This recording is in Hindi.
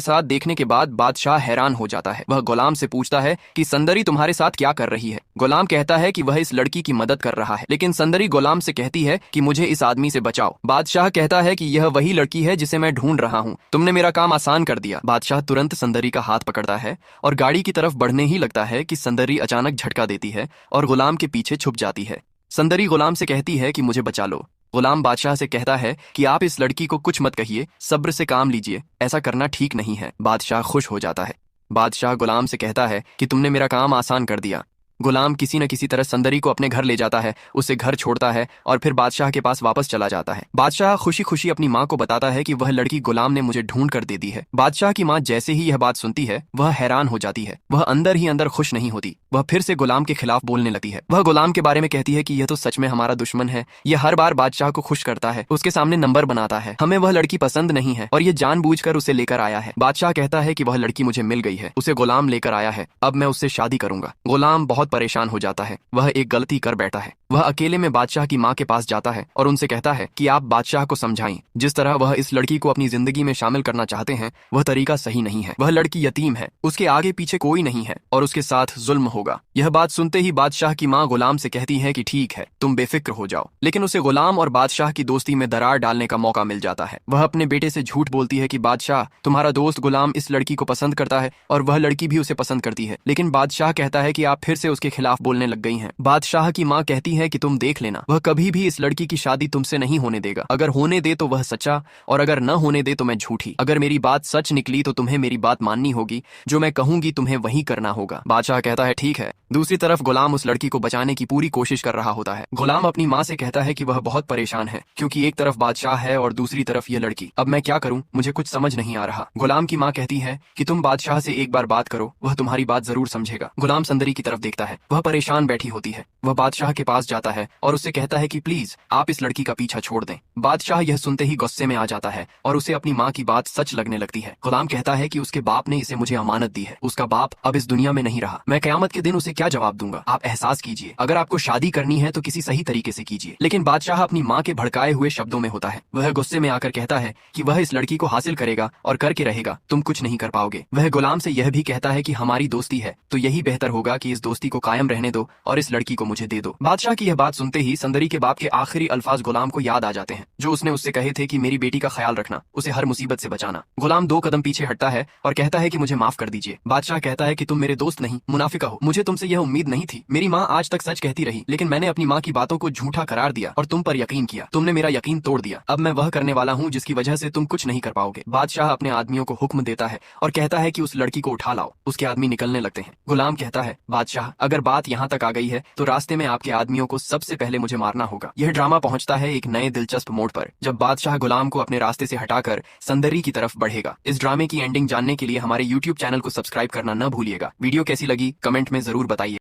साथ देखने के बाद बादशाह हैरान हो जाता है। वह गुलाम से पूछता है कि सुंदरी तुम्हारे साथ क्या कर रही है। गुलाम कहता है कि वह इस लड़की की मदद कर रहा है, लेकिन सुंदरी गुलाम से कहती है कि मुझे इस आदमी से बचाओ। बादशाह कहता है कि यह वही लड़की है जिसे मैं ढूंढ रहा हूँ, तुमने मेरा काम आसान कर दिया। बादशाह तुरंत सुंदरी का हाथ पकड़ता है और गाड़ी की तरफ बढ़ने ही लगता है कि सुंदरी अचानक झटका देती है और गुलाम के पीछे छुप जाती है। सुंदरी गुलाम से कहती है कि मुझे बचा लो। गुलाम बादशाह से कहता है कि आप इस लड़की को कुछ मत कहिए, सब्र से काम लीजिए, ऐसा करना ठीक नहीं है। बादशाह खुश हो जाता है। बादशाह गुलाम से कहता है कि तुमने मेरा काम आसान कर दिया। गुलाम किसी न किसी तरह सुंदरी को अपने घर ले जाता है, उसे घर छोड़ता है और फिर बादशाह के पास वापस चला जाता है। बादशाह खुशी खुशी अपनी माँ को बताता है कि वह लड़की गुलाम ने मुझे ढूंढ कर दे दी है। बादशाह की माँ जैसे ही यह बात सुनती है वह हैरान हो जाती है। वह अंदर ही अंदर खुश नहीं होती। वह फिर से गुलाम के खिलाफ बोलने लगती है। वह गुलाम के बारे में कहती है कि यह तो सच में हमारा दुश्मन है। यह हर बार बादशाह को खुश करता है, उसके सामने नंबर बनाता है। हमें वह लड़की पसंद नहीं है और ये जानबूझकर उसे लेकर आया है। बादशाह कहता है कि वह लड़की मुझे मिल गई है, उसे गुलाम लेकर आया है, अब मैं उससे शादी करूंगा। गुलाम बहुत परेशान हो जाता है। वह एक गलती कर बैठा है। वह अकेले में बादशाह की माँ के पास जाता है और उनसे कहता है कि आप बादशाह को समझाएं, जिस तरह वह इस लड़की को अपनी जिंदगी में शामिल करना चाहते हैं वह तरीका सही नहीं है। वह लड़की यतीम है, उसके आगे पीछे कोई नहीं है और उसके साथ जुल्म होगा। यह बात सुनते ही बादशाह की माँ गुलाम से कहती है कि ठीक है, तुम बेफिक्र हो जाओ। लेकिन उसे गुलाम और बादशाह की दोस्ती में दरार डालने का मौका मिल जाता है। वह अपने बेटे से झूठ बोलती है कि बादशाह, तुम्हारा दोस्त गुलाम इस लड़की को पसंद करता है और वह लड़की भी उसे पसंद करती है। लेकिन बादशाह कहता है कि आप फिर से उसके खिलाफ बोलने लग गई हैं। बादशाह की माँ कहती है कि तुम देख लेना, वह कभी भी इस लड़की की शादी तुमसे नहीं होने देगा। अगर होने दे तो वह सच्चा और अगर न होने दे तो मैं झूठी। अगर मेरी बात सच निकली तो तुम्हें मेरी बात माननी होगी, जो मैं कहूंगी तुम्हें वही करना होगा। बादशाह कहता है ठीक है। दूसरी तरफ गुलाम उस लड़की को बचाने की पूरी कोशिश कर रहा होता है। गुलाम अपनी माँ से कहता है कि वह बहुत परेशान है, क्योंकि एक तरफ बादशाह है और दूसरी तरफ यह लड़की। अब मैं क्या करूं, मुझे कुछ समझ नहीं आ रहा। गुलाम की माँ कहती है कि तुम बादशाह से एक बार बात करो, वह तुम्हारी बात जरूर समझेगा। गुलाम सुंदरी की तरफ देखता है, वह परेशान बैठी होती है। वह बादशाह के पास जाता है और उससे कहता है कि प्लीज आप इस लड़की का पीछा छोड़ दें। बादशाह यह सुनते ही गुस्से में आ जाता है और उसे अपनी माँ की बात सच लगने लगती है। गुलाम कहता है कि उसके बाप ने इसे मुझे अमानत दी है, उसका बाप अब इस दुनिया में नहीं रहा, मैं क़यामत के दिन उसे क्या जवाब दूंगा। आप एहसास कीजिए, अगर आपको शादी करनी है तो किसी सही तरीके से कीजिए। लेकिन बादशाह अपनी माँ के भड़काए हुए शब्दों में होता है। वह गुस्से में आकर कहता है कि वह इस लड़की को हासिल करेगा और करके रहेगा, तुम कुछ नहीं कर पाओगे। वह गुलाम से यह भी कहता है कि हमारी दोस्ती है तो यही बेहतर होगा कि इस दोस्ती को कायम रहने दो और इस लड़की को मुझे दे दो। बादशाह की यह बात सुनते ही सुंदरी के बाप के आखिरी अल्फाज गुलाम को याद आ जाते हैं, जो उसने उससे कहे थे कि मेरी बेटी का ख्याल रखना, उसे हर मुसीबत से बचाना। गुलाम 2 कदम पीछे हटता है और कहता है कि मुझे माफ कर दीजिए। बादशाह कहता है कि तुम मेरे दोस्त नहीं मुनाफिका हो, मुझे तुमसे यह उम्मीद नहीं थी। मेरी माँ आज तक सच कहती रही, लेकिन मैंने अपनी माँ की बातों को झूठा करार दिया और तुम पर यकीन किया। तुमने मेरा यकीन तोड़ दिया। अब मैं वह करने वाला हूँ जिसकी वजह से तुम कुछ नहीं कर पाओगे। बादशाह अपने आदमियों को हुक्म देता है और कहता है कि उस लड़की को उठा लाओ। उसके आदमी निकलने लगते हैं। गुलाम कहता है, बादशाह अगर बात यहाँ तक आ गई है तो रास्ते में आपके आदमियों को सबसे पहले मुझे मारना होगा। यह ड्रामा पहुंचता है एक नए दिलचस्प मोड़ पर, जब बादशाह गुलाम को अपने रास्ते से हटाकर सुंदरी की तरफ बढ़ेगा। इस ड्रामे की एंडिंग जानने के लिए हमारे YouTube चैनल को सब्सक्राइब करना न भूलिएगा। वीडियो कैसी लगी कमेंट में जरूर बताइए।